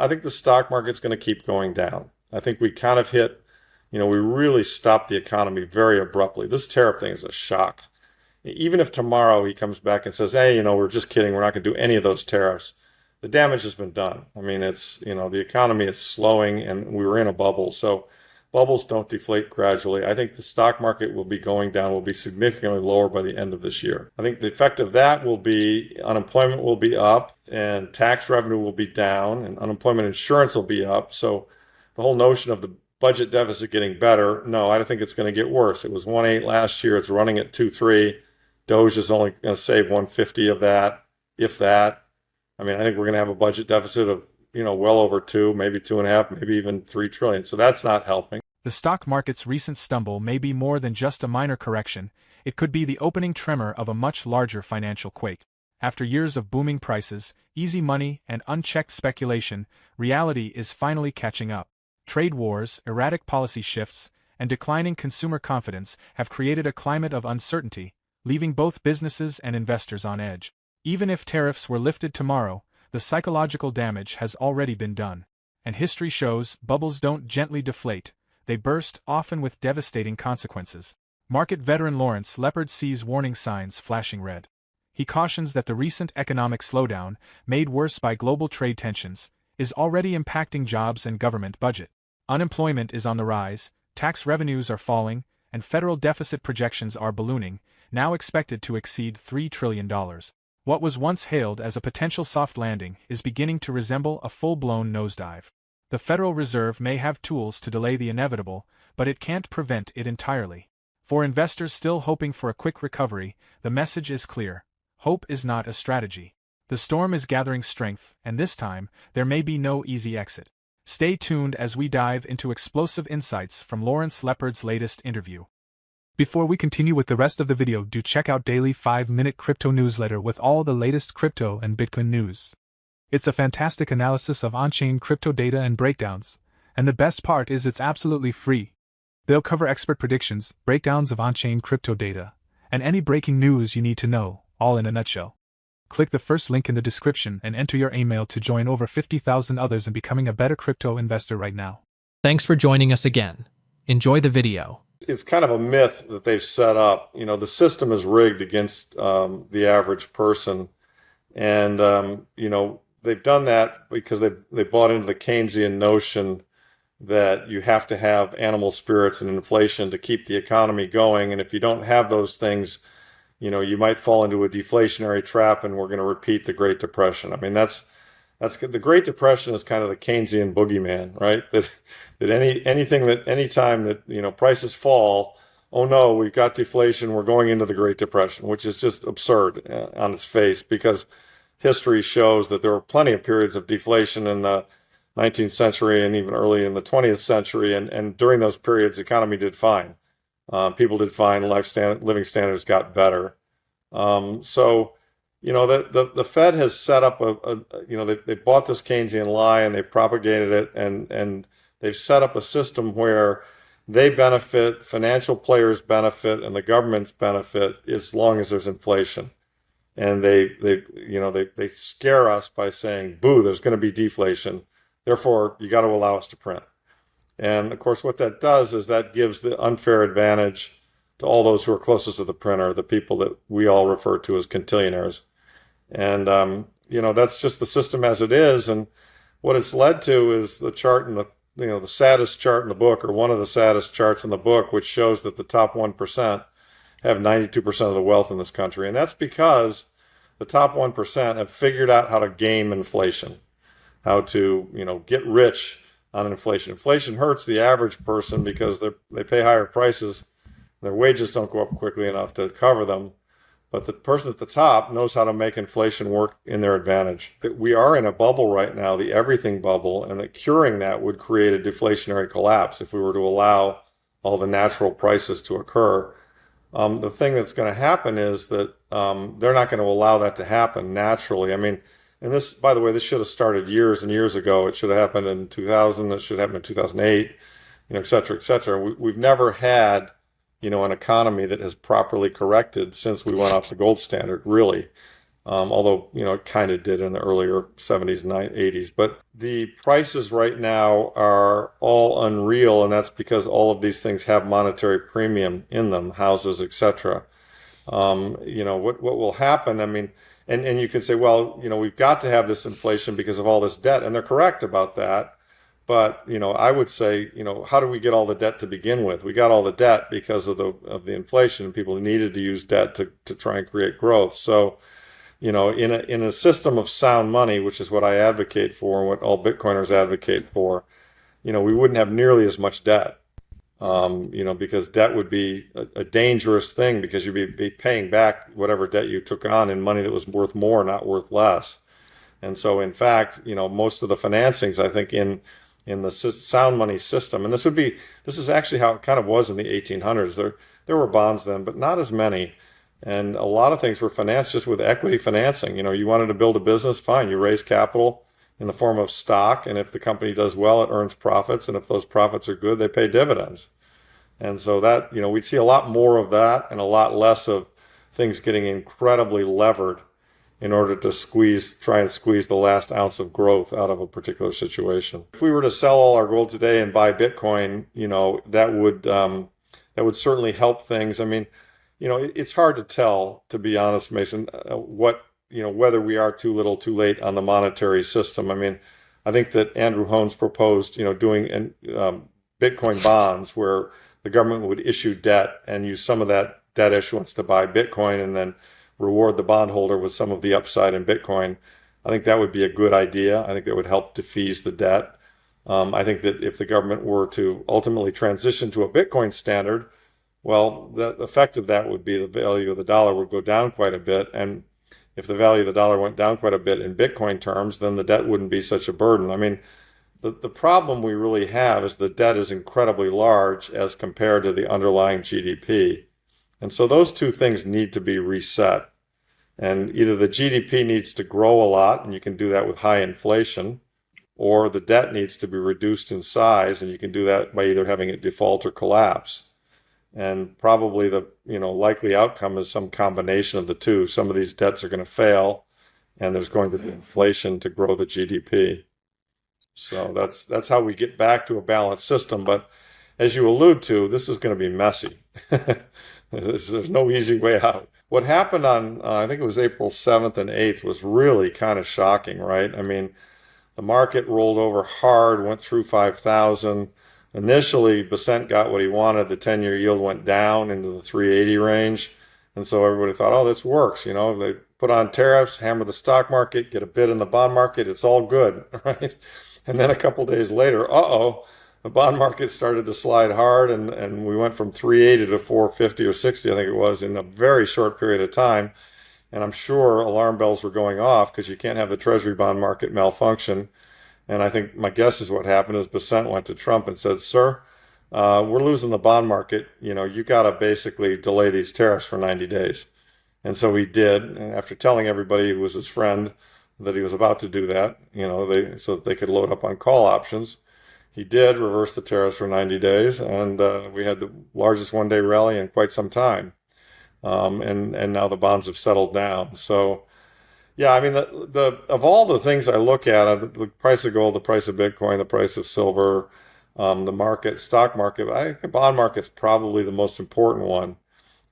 I think the stock market's going to keep going down. I think we kind of hit, we really stopped the economy very abruptly. This tariff thing is a shock. Even if tomorrow he comes back and says, hey, we're just kidding, we're not going to do any of those tariffs, the damage has been done. I mean, the economy is slowing and we were in a bubble. So bubbles don't deflate gradually. I think the stock market will be going down, will be significantly lower by the end of this year. I think the effect of that will be unemployment will be up and tax revenue will be down and unemployment insurance will be up. So the whole notion of the budget deficit getting better, no, I don't think it's going to get worse. It was 1.8 last year. It's running at 2.3. Doge is only going to save 150 of that, if that. I mean, I think we're going to have a budget deficit of, well over 2, maybe 2.5, maybe even 3 trillion. So that's not helping. The stock market's recent stumble may be more than just a minor correction. It could be the opening tremor of a much larger financial quake. After years of booming prices, easy money, and unchecked speculation, reality is finally catching up. Trade wars, erratic policy shifts, and declining consumer confidence have created a climate of uncertainty, leaving both businesses and investors on edge. Even if tariffs were lifted tomorrow, the psychological damage has already been done. And history shows bubbles don't gently deflate, they burst, often with devastating consequences. Market veteran Lawrence Lepard sees warning signs flashing red. He cautions that the recent economic slowdown, made worse by global trade tensions, is already impacting jobs and government budget. Unemployment is on the rise, tax revenues are falling, and federal deficit projections are ballooning, now expected to exceed $3 trillion. What was once hailed as a potential soft landing is beginning to resemble a full-blown nosedive. The Federal Reserve may have tools to delay the inevitable, but it can't prevent it entirely. For investors still hoping for a quick recovery, the message is clear. Hope is not a strategy. The storm is gathering strength, and this time, there may be no easy exit. Stay tuned as we dive into explosive insights from Lawrence Lepard's latest interview. Before we continue with the rest of the video, do check out Daily 5-Minute Crypto Newsletter with all the latest crypto and Bitcoin news. It's a fantastic analysis of on-chain crypto data and breakdowns, and the best part is it's absolutely free. They'll cover expert predictions, breakdowns of on-chain crypto data, and any breaking news you need to know, all in a nutshell. Click the first link in the description and enter your email to join over 50,000 others in becoming a better crypto investor right now. Thanks for joining us again. Enjoy the video. It's kind of a myth that they've set up. The system is rigged against the average person. And, they've done that because they bought into the Keynesian notion that you have to have animal spirits and inflation to keep the economy going. And if you don't have those things, you might fall into a deflationary trap and we're going to repeat the Great Depression. I mean, that's the Great Depression is kind of the Keynesian boogeyman, right? Anytime that prices fall, oh no, we've got deflation, we're going into the Great Depression, which is just absurd on its face, because history shows that there were plenty of periods of deflation in the 19th century and even early in the 20th century, and during those periods, the economy did fine. People did fine, living standards got better. The Fed has set up they bought this Keynesian lie and they propagated it, and they've set up a system where they benefit, financial players benefit, and the governments benefit as long as there's inflation. And they scare us by saying, boo, there's going to be deflation. Therefore, you got to allow us to print. And of course, what that does is that gives the unfair advantage to all those who are closest to the printer, the people that we all refer to as quintillionaires. And, that's just the system as it is. And what it's led to is the chart in the saddest chart in the book, or one of the saddest charts in the book, which shows that the top 1% have 92% of the wealth in this country. And that's because the top 1% have figured out how to game inflation, how to, get rich on inflation. Inflation hurts the average person because they pay higher prices. Their wages don't go up quickly enough to cover them. But the person at the top knows how to make inflation work in their advantage. That we are in a bubble right now, the everything bubble, and that curing that would create a deflationary collapse if we were to allow all the natural prices to occur. The thing that's going to happen is that they're not going to allow that to happen naturally. I mean, and this, by the way, this should have started years and years ago. It should have happened in 2000. It should have happened in 2008, et cetera, et cetera. We've never had, an economy that has properly corrected since we went off the gold standard, really. although, it kind of did in the earlier 70s and 80s. But the prices right now are all unreal, and that's because all of these things have monetary premium in them, houses, etc. What will happen? I mean, and you can say, well, we've got to have this inflation because of all this debt, and they're correct about that. But, I would say, how do we get all the debt to begin with? We got all the debt because of the inflation, and people needed to use debt to try and create growth. So, in a system of sound money, which is what I advocate for and what all Bitcoiners advocate for, we wouldn't have nearly as much debt. Because debt would be a dangerous thing because you'd be paying back whatever debt you took on in money that was worth more, not worth less. And so, in fact, most of the financings, I think, in the sound money system, and this is actually how it kind of was in the 1800s. There were bonds then, but not as many. And a lot of things were financed just with equity financing. You wanted to build a business, fine, you raise capital in the form of stock, and if the company does well, it earns profits, and if those profits are good, they pay dividends. And so that, we'd see a lot more of that and a lot less of things getting incredibly levered in order to try and squeeze the last ounce of growth out of a particular situation. If we were to sell all our gold today and buy Bitcoin, that would certainly help things. I mean, it's hard to tell, to be honest, Mason, whether we are too little, too late on the monetary system. I mean, I think that Andrew Hohn's proposed, doing Bitcoin bonds where the government would issue debt and use some of that debt issuance to buy Bitcoin and then reward the bondholder with some of the upside in Bitcoin. I think that would be a good idea. I think that would help defease the debt. I think that if the government were to ultimately transition to a Bitcoin standard, well, the effect of that would be the value of the dollar would go down quite a bit. And if the value of the dollar went down quite a bit in Bitcoin terms, then the debt wouldn't be such a burden. I mean, the problem we really have is the debt is incredibly large as compared to the underlying GDP. And so those two things need to be reset. And either the GDP needs to grow a lot, and you can do that with high inflation, or the debt needs to be reduced in size, and you can do that by either having it default or collapse. And probably the likely outcome is some combination of the two. Some of these debts are going to fail, and there's going to be inflation to grow the GDP. So that's how we get back to a balanced system. But as you allude to, this is going to be messy. There's no easy way out. What happened on, I think it was April 7th and 8th, was really kind of shocking, right? I mean, the market rolled over hard, went through 5,000. Initially, Bessent got what he wanted. The 10-year yield went down into the 380 range. And so everybody thought, oh, this works. They put on tariffs, hammer the stock market, get a bid in the bond market. It's all good, right? And then a couple days later, the bond market started to slide hard, and we went from 380 to 450 or 60, I think it was, in a very short period of time. And I'm sure alarm bells were going off because you can't have the Treasury bond market malfunction. And I think my guess is what happened is Bessent went to Trump and said, sir, we're losing the bond market. You got to basically delay these tariffs for 90 days. And so he did. And after telling everybody who was his friend that he was about to do that, so that they could load up on call options, he did reverse the tariffs for 90 days. And we had the largest one-day rally in quite some time. And now the bonds have settled down. So, yeah, I mean, of all the things I look at, the price of gold, the price of Bitcoin, the price of silver, the stock market, I think the bond market's probably the most important one,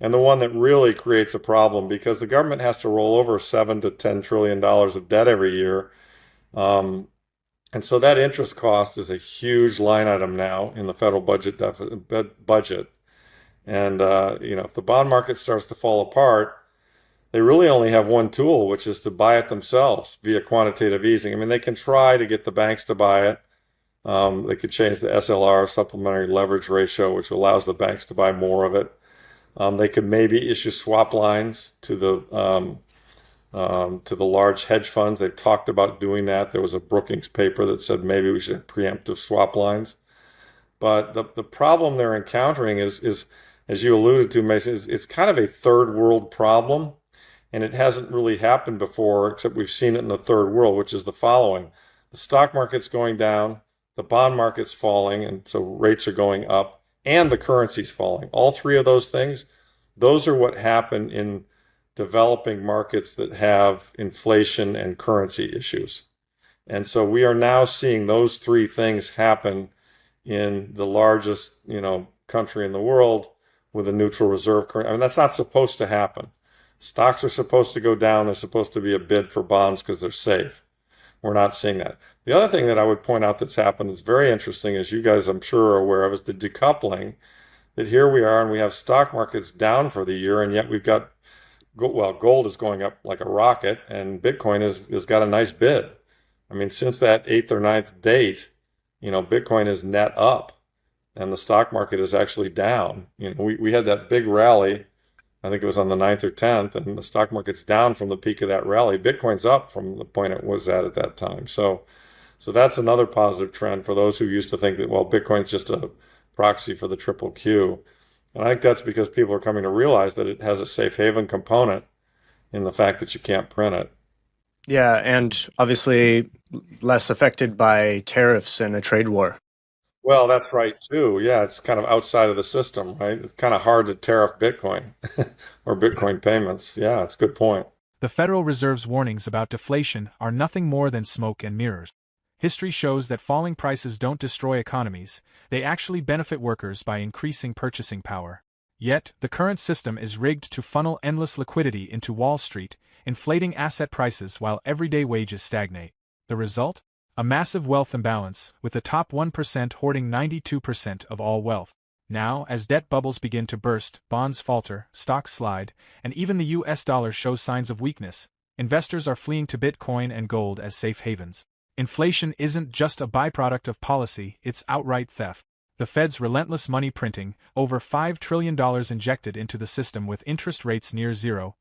and the one that really creates a problem because the government has to roll over $7 to $10 trillion of debt every year. And so that interest cost is a huge line item now in the federal budget. And, if the bond market starts to fall apart, they really only have one tool, which is to buy it themselves via quantitative easing. I mean, they can try to get the banks to buy it. They could change the SLR, supplementary leverage ratio, which allows the banks to buy more of it. They could maybe issue swap lines to the large hedge funds. They've talked about doing that. There was a Brookings paper that said maybe we should have preemptive swap lines. But the problem they're encountering is as you alluded to, Mason, it's kind of a third world problem. And it hasn't really happened before, except we've seen it in the third world, which is the following. The stock market's going down, the bond market's falling, and so rates are going up, and the currency's falling. All three of those things, those are what happen in developing markets that have inflation and currency issues. And so we are now seeing those three things happen in the largest, country in the world with a neutral reserve currency. I mean, that's not supposed to happen. Stocks are supposed to go down. There's supposed to be a bid for bonds because they're safe. We're not seeing that. The other thing that I would point out that's happened that's very interesting, as you guys I'm sure are aware of, is the decoupling. That here we are and we have stock markets down for the year, and yet we've got, well, gold is going up like a rocket, and Bitcoin has got a nice bid. I mean, since that 8th or ninth date, Bitcoin is net up and the stock market is actually down. We had that big rally, I think it was on the 9th or 10th, and the stock market's down from the peak of that rally. Bitcoin's up from the point it was at that time. So that's another positive trend for those who used to think that, well, Bitcoin's just a proxy for the triple Q. And I think that's because people are coming to realize that it has a safe haven component in the fact that you can't print it. Yeah, and obviously less affected by tariffs and a trade war. Well, that's right too. Yeah, it's kind of outside of the system, right? It's kind of hard to tariff Bitcoin or Bitcoin payments. Yeah, it's a good point. The Federal Reserve's warnings about deflation are nothing more than smoke and mirrors. History shows that falling prices don't destroy economies, they actually benefit workers by increasing purchasing power. Yet, the current system is rigged to funnel endless liquidity into Wall Street, inflating asset prices while everyday wages stagnate. The result? A massive wealth imbalance, with the top 1% hoarding 92% of all wealth. Now, as debt bubbles begin to burst, bonds falter, stocks slide, and even the US dollar shows signs of weakness, investors are fleeing to Bitcoin and gold as safe havens. Inflation isn't just a byproduct of policy, it's outright theft. The Fed's relentless money printing, over $5 trillion injected into the system with interest rates near zero,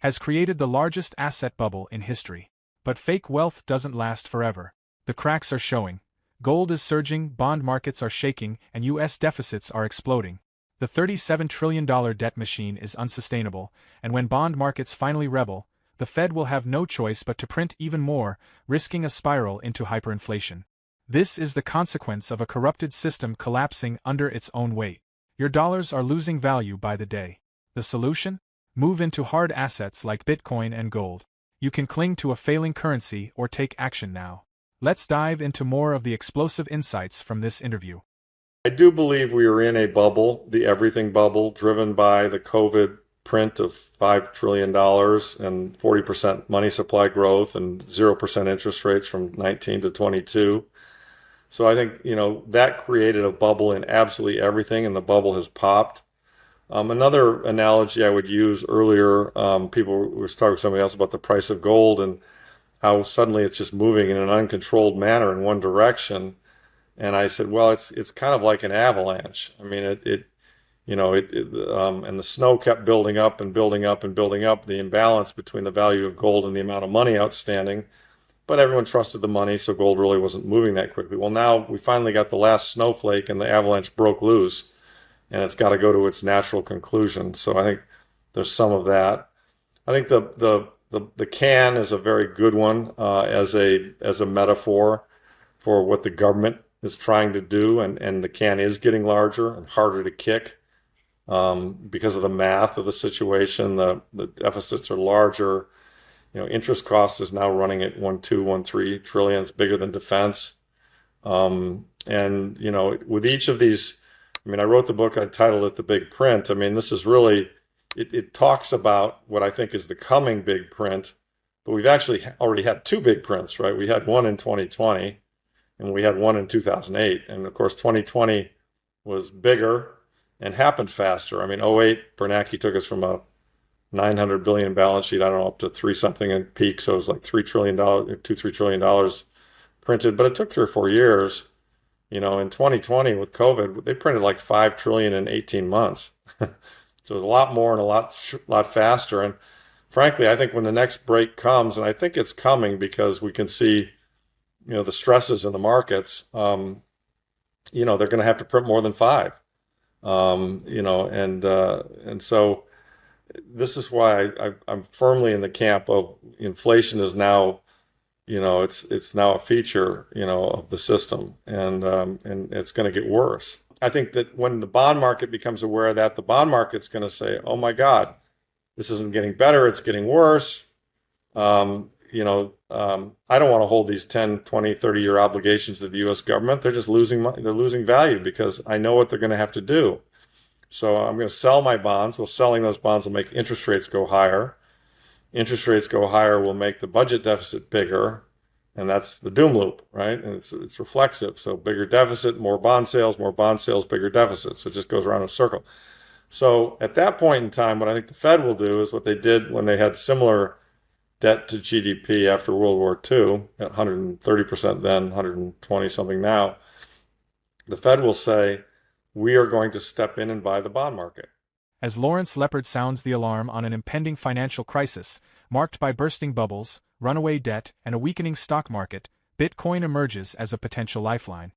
has created the largest asset bubble in history. But fake wealth doesn't last forever. The cracks are showing. Gold is surging, bond markets are shaking, and US deficits are exploding. The $37 trillion debt machine is unsustainable, and when bond markets finally rebel, the Fed will have no choice but to print even more, risking a spiral into hyperinflation. This is the consequence of a corrupted system collapsing under its own weight. Your dollars are losing value by the day. The solution? Move into hard assets like Bitcoin and gold. You can cling to a failing currency or take action now. Let's dive into more of the explosive insights from this interview. I do believe we are in a bubble, the everything bubble, driven by the COVID print of $5 trillion and 40% money supply growth and 0% interest rates from 19 to 22. So I think, that created a bubble in absolutely everything, and the bubble has popped. Another analogy I would use earlier, people were talking to somebody else about the price of gold and how suddenly it's just moving in an uncontrolled manner in one direction. And I said, well, it's kind of like an avalanche. I mean, and the snow kept building up and building up and building up, the imbalance between the value of gold and the amount of money outstanding. But everyone trusted the money, so gold really wasn't moving that quickly. Well, now we finally got the last snowflake and the avalanche broke loose, and it's got to go to its natural conclusion. So I think there's some of that. I think the can is a very good one as a metaphor for what the government is trying to do, and the can is getting larger and harder to kick because of the math of the situation. The deficits are larger. Interest cost is now running at 1.3 trillion. It's bigger than defense. With each of these, I wrote the book, I titled it The Big Print. This is really, it talks about what I think is the coming big print, but we've actually already had two big prints, right? We had one in 2020 and we had one in 2008. And of course, 2020 was bigger and happened faster. '08, Bernanke took us from a 900 billion balance sheet, I don't know, up to 3-something in peak. So it was like $3 trillion, $3 trillion printed, but it took 3 or 4 years. In 2020 with COVID, they printed like 5 trillion in 18 months. So a lot more and a lot faster. And frankly, I think when the next break comes, and I think it's coming because we can see, the stresses in the markets, they're going to have to print more than 5. And so this is why I'm firmly in the camp of inflation is now, it's now a feature, of the system, and it's going to get worse. I think that when the bond market becomes aware of that, the bond market's going to say, oh my God, this isn't getting better, it's getting worse. I don't want to hold these 10, 20, 30-year obligations to the U.S. government. They're just losing money. They're losing value because I know what they're going to have to do. So I'm going to sell my bonds. Well, selling those bonds will make interest rates go higher. Interest rates go higher will make the budget deficit bigger, and that's the doom loop, right? And it's reflexive. So bigger deficit, more bond sales, bigger deficit. So it just goes around in a circle. So at that point in time, what I think the Fed will do is what they did when they had similar debt to GDP after World War II, at 130% then, 120 something now. The Fed will say, we are going to step in and buy the bond market. As Lawrence Leppard sounds the alarm on an impending financial crisis, marked by bursting bubbles, runaway debt, and a weakening stock market, Bitcoin emerges as a potential lifeline.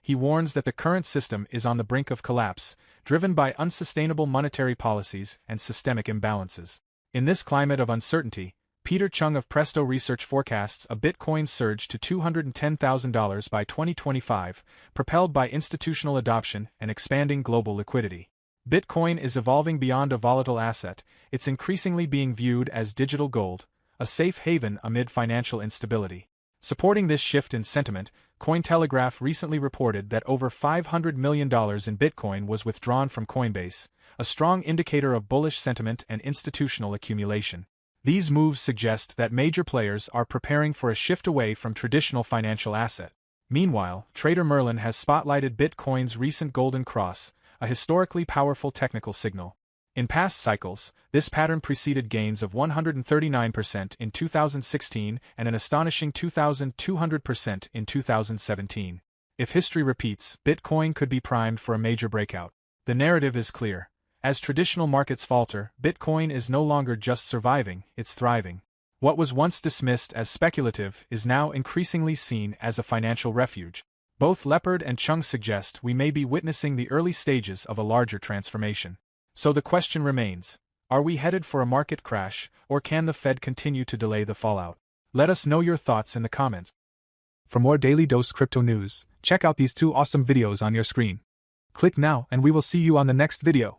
He warns that the current system is on the brink of collapse, driven by unsustainable monetary policies and systemic imbalances. In this climate of uncertainty, Peter Chung of Presto Research forecasts a Bitcoin surge to $210,000 by 2025, propelled by institutional adoption and expanding global liquidity. Bitcoin is evolving beyond a volatile asset, it's increasingly being viewed as digital gold, a safe haven amid financial instability. Supporting this shift in sentiment, Cointelegraph recently reported that over $500 million in Bitcoin was withdrawn from Coinbase, a strong indicator of bullish sentiment and institutional accumulation. These moves suggest that major players are preparing for a shift away from traditional financial asset. Meanwhile, Trader Merlin has spotlighted Bitcoin's recent golden cross, a historically powerful technical signal. In past cycles, this pattern preceded gains of 139% in 2016 and an astonishing 2,200% in 2017. If history repeats, Bitcoin could be primed for a major breakout. The narrative is clear. As traditional markets falter, Bitcoin is no longer just surviving, it's thriving. What was once dismissed as speculative is now increasingly seen as a financial refuge. Both Leppard and Chung suggest we may be witnessing the early stages of a larger transformation. So the question remains, are we headed for a market crash, or can the Fed continue to delay the fallout? Let us know your thoughts in the comments. For more Daily Dose Crypto News, check out these two awesome videos on your screen. Click now and we will see you on the next video.